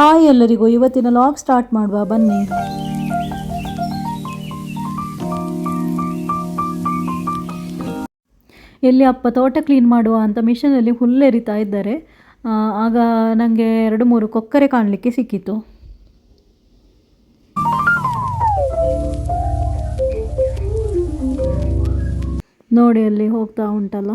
Hi ಎಲ್ಲರಿಗೂ, ಇವತ್ತಿನ log start ಮಾಡುವ ಬನ್ನಿ. ಎಲ್ಲಿ ಅಪ್ಪ ತೋಟ ಕ್ಲೀನ್ ಮಾಡುವ ಅಂತ ಮಿಷನಲ್ಲಿ ಹುಲ್ಲೆರಿತಾ ಇದ್ದಾರೆ. ಆಗ ನನಗೆ 2-3 ಕೊಕ್ಕರೆ ಕಾಣಲಿಕ್ಕೆ ಸಿಕ್ಕಿತು. ನೋಡಿ ಅಲ್ಲಿ ಹೋಗ್ತಾ ಉಂಟಲ್ಲ.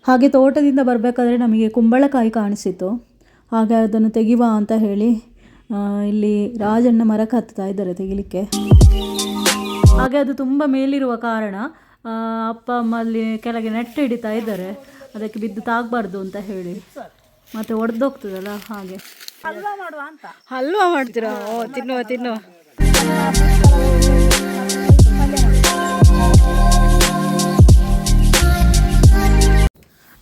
ಹಾಗೆ ತೋಟದಿಂದ ಬರಬೇಕಾದ್ರೆ ನಮಗೆ ಕುಂಬಳಕಾಯಿ ಕಾಣಿಸಿತು. ಹಾಗೆ ಅದನ್ನು ತೆಗಿವ ಅಂತ ಹೇಳಿ ಇಲ್ಲಿ ರಾಜಣ್ಣ ಮರಕ್ಕೆ ಹತ್ತಾ ಇದ್ದಾರೆ ತೆಗಿಲಿಕ್ಕೆ. ಹಾಗೆ ಅದು ತುಂಬ ಮೇಲಿರುವ ಕಾರಣ ಅಪ್ಪ ಅಮ್ಮ ಅಲ್ಲಿ ಕೆಳಗೆ ನೆಟ್ಟು ಹಿಡಿತಾ ಇದ್ದಾರೆ, ಅದಕ್ಕೆ ಬಿದ್ದು ತಾಗಬಾರ್ದು ಅಂತ ಹೇಳಿ. ಮತ್ತೆ ಒಡೆದೋಗ್ತದಲ್ಲ, ಹಾಗೆ ಹಲ್ವಾ ಮಾಡ್ತೀರಾ? ತಿನ್ನುವ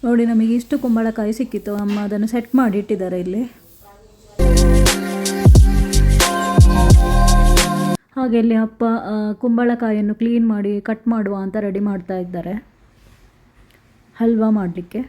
ನೋಡಿ, ನಮಗೆ ಇಷ್ಟು ಕುಂಬಳಕಾಯಿ ಸಿಕ್ಕಿತ್ತು. ಅಮ್ಮ ಅದನ್ನು ಸೆಟ್ ಮಾಡಿ ಇಟ್ಟಿದ್ದಾರೆ ಇಲ್ಲಿ. ಹಾಗೆ ಇಲ್ಲಿ ಅಪ್ಪ ಕುಂಬಳಕಾಯಿಯನ್ನು ಕ್ಲೀನ್ ಮಾಡಿ ಕಟ್ ಮಾಡುವ ಅಂತ ರೆಡಿ ಮಾಡ್ತಾ ಇದ್ದಾರೆ ಹಲ್ವಾ ಮಾಡಲಿಕ್ಕೆ.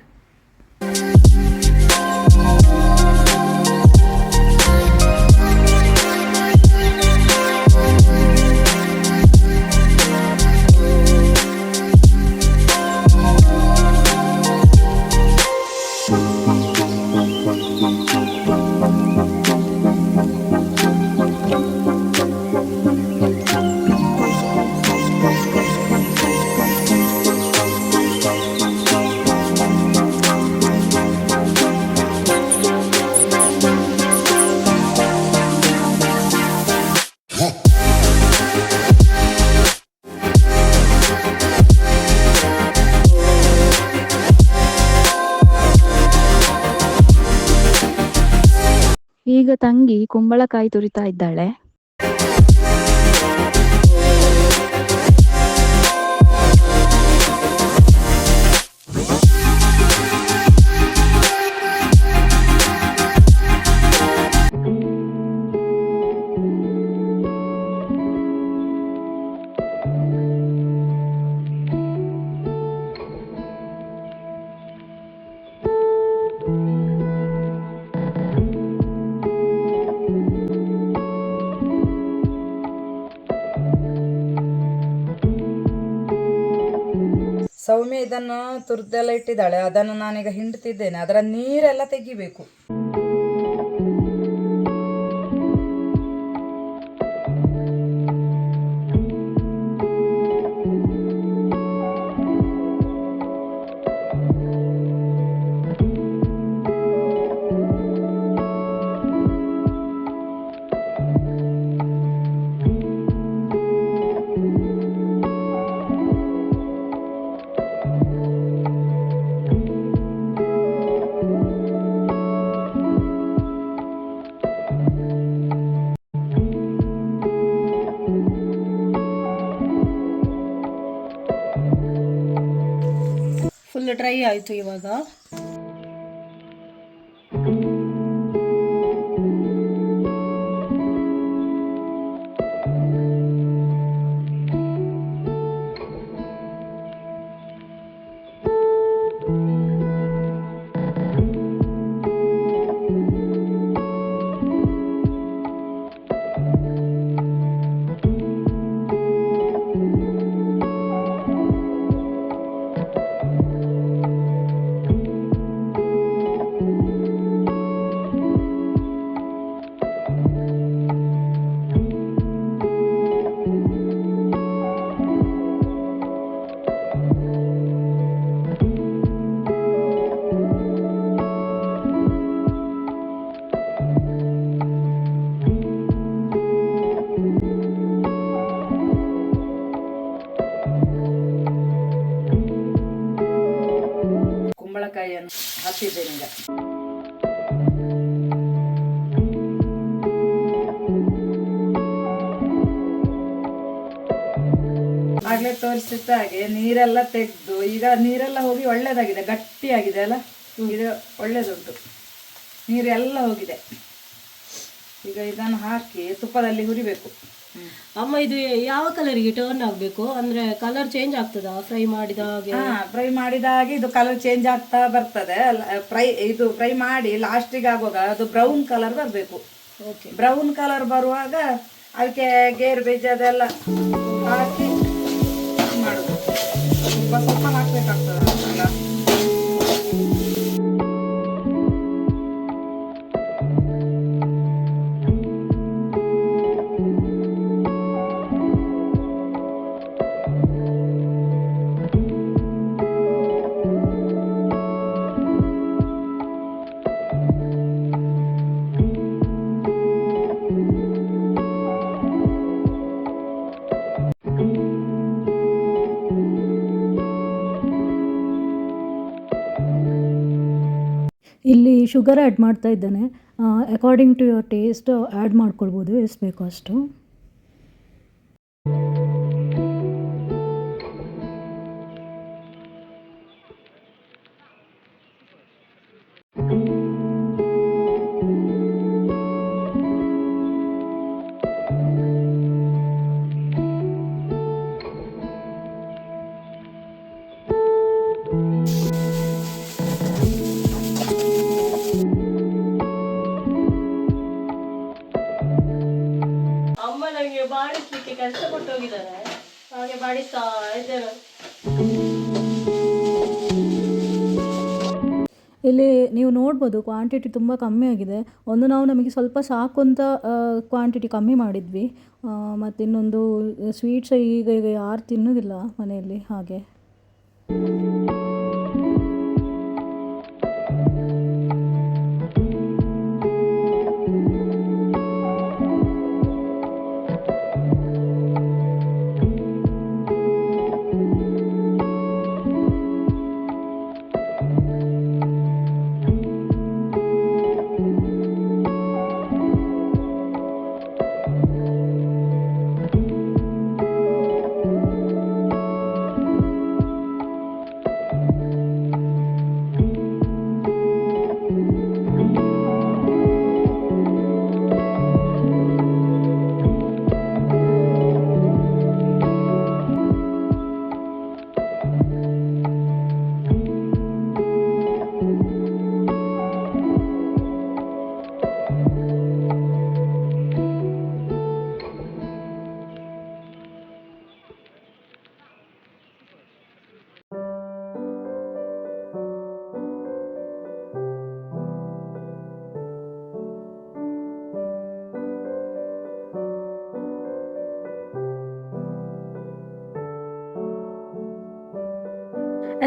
ಈಗ ತಂಗಿ ಕುಂಬಳಕಾಯಿ ತುರಿತಾ ಇದ್ದಾಳೆ. ಸೌಮ್ಯ ಇದನ್ನು ತುರ್ದೆಲ್ಲ ಇಟ್ಟಿದ್ದಾಳೆ, ಅದನ್ನು ನಾನೀಗ ಹಿಂಡ್ತಿದ್ದೇನೆ. ಅದರ ನೀರೆಲ್ಲ ತೆಗಿಬೇಕು. ಫುಲ್ ಡ್ರೈ ಆಯಿತು. ಇವಾಗ ಕುಂಬಳಕಾಯಿಯನ್ನು ಹಾಕಿದ್ದೇನೆ ಈಗ. ಆಗ್ಲೇ ತೋರಿಸಿದ ಹಾಗೆ ನೀರೆಲ್ಲ ತೆಗೆದು, ಈಗ ನೀರೆಲ್ಲ ಹೋಗಿ ಒಳ್ಳೇದಾಗಿದೆ, ಗಟ್ಟಿಯಾಗಿದೆ ಅಲ್ಲ, ಇದು ಒಳ್ಳೇದುಂಟು. ನೀರೆಲ್ಲ ಹೋಗಿದೆ. ಈಗ ಇದನ್ನು ಹಾಕಿ ತುಪ್ಪದಲ್ಲಿ ಹುರಿಬೇಕು. ಅಮ್ಮ ಇದು ಯಾವ ಕಲರಿಗೆ ಟರ್ನ್ ಆಗಬೇಕು ಅಂದ್ರೆ ಕಲರ್ ಚೇಂಜ್ ಆಗ್ತದಾ ಫ್ರೈ ಮಾಡಿದ ಹಾಗೆ? ಫ್ರೈ ಮಾಡಿದಾಗ ಇದು ಕಲರ್ ಚೇಂಜ್ ಆಗ್ತಾ ಬರ್ತದೆ. ಫ್ರೈ ಮಾಡಿ ಲಾಸ್ಟಿಗೆ ಆಗುವಾಗ ಅದು ಬ್ರೌನ್ ಕಲರ್ ಬರಬೇಕು. ಬ್ರೌನ್ ಕಲರ್ ಬರುವಾಗ ಅದಕ್ಕೆ ಗೇರು ಬೀಜ ಅದೆಲ್ಲ ಹಾಕಿ ಮಾಡೋದು. ಸ್ವಲ್ಪ ಸ್ವಲ್ಪ ಹಾಕ್ಬೇಕಾಗ್ತದೆ ಅಲ್ಲ. ಇಲ್ಲಿ ಶುಗರ್ ಆ್ಯಡ್ ಮಾಡ್ತಾ ಇದ್ದಾನೆ. According to your taste add ಮಾಡ್ಕೊಳ್ಬೋದು ಎಷ್ಟು ಬೇಕೋ ಅಷ್ಟು. ಅಮ್ಮ ನನಗೆ ಬಾಡಿಸ್ಲಿಕ್ಕೆ ಕೆಲಸ ಕೊಟ್ಟು ಹೋಗಿದ್ದಾರೆ, ಹಾಗೆ ಬಾಡಿಸ್ತಾ ಇದ್ದೇನೆ. ಇಲ್ಲಿ ನೀವು ನೋಡ್ಬೋದು ಕ್ವಾಂಟಿಟಿ ತುಂಬ ಕಮ್ಮಿ ಆಗಿದೆ. ನಾವು ನಮಗೆ ಸ್ವಲ್ಪ ಸಾಕು ಅಂತ ಕ್ವಾಂಟಿಟಿ ಕಮ್ಮಿ ಮಾಡಿದ್ವಿ. ಮತ್ತು ಇನ್ನೊಂದು ಸ್ವೀಟ್ಸ್ ಈಗ ಯಾರು ತಿನ್ನೋದಿಲ್ಲ ಮನೆಯಲ್ಲಿ ಹಾಗೆ.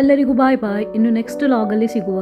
ಎಲ್ಲರಿಗೂ ಬಾಯ್ ಬಾಯ್. ಇನ್ನು ನೆಕ್ಸ್ಟ್ ಲಾಗಲ್ಲಿ ಸಿಗುವ.